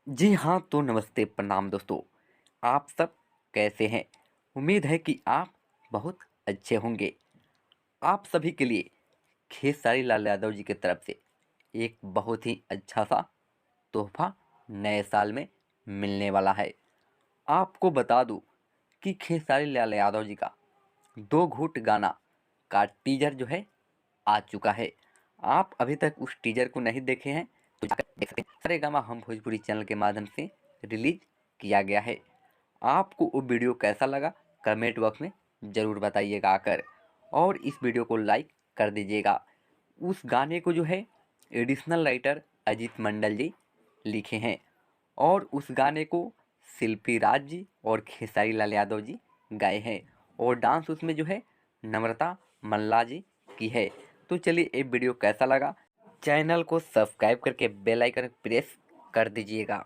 जी हाँ, तो नमस्ते, प्रणाम दोस्तों। आप सब कैसे हैं? उम्मीद है कि आप बहुत अच्छे होंगे। आप सभी के लिए खेसारी लाल यादव जी की तरफ से एक बहुत ही अच्छा-सा तोहफ़ा नए साल में मिलने वाला है। आपको बता दूँ कि खेसारी लाल यादव जी का दो घूट गाना का टीज़र जो है आ चुका है। आप अभी तक उस टीज़र को नहीं देखे हैं तो जाकर देख सकते हैं। सारेगामा हम भोजपुरी चैनल के माध्यम से रिलीज़ किया गया है। आपको वो वीडियो कैसा लगा कमेंट बॉक्स में ज़रूर बताइएगा आकर, और इस वीडियो को लाइक कर दीजिएगा। उस गाने को जो है एडिशनल राइटर अजीत मंडल जी लिखे हैं, और उस गाने को शिल्पी राज जी और खेसारी लाल यादव जी गाए हैं, और डांस उसमें जो है नम्रता मल्ला जी की है। तो चलिए, ये वीडियो कैसा लगा, चैनल को सब्सक्राइब करके बेल आइकन प्रेस कर दीजिएगा।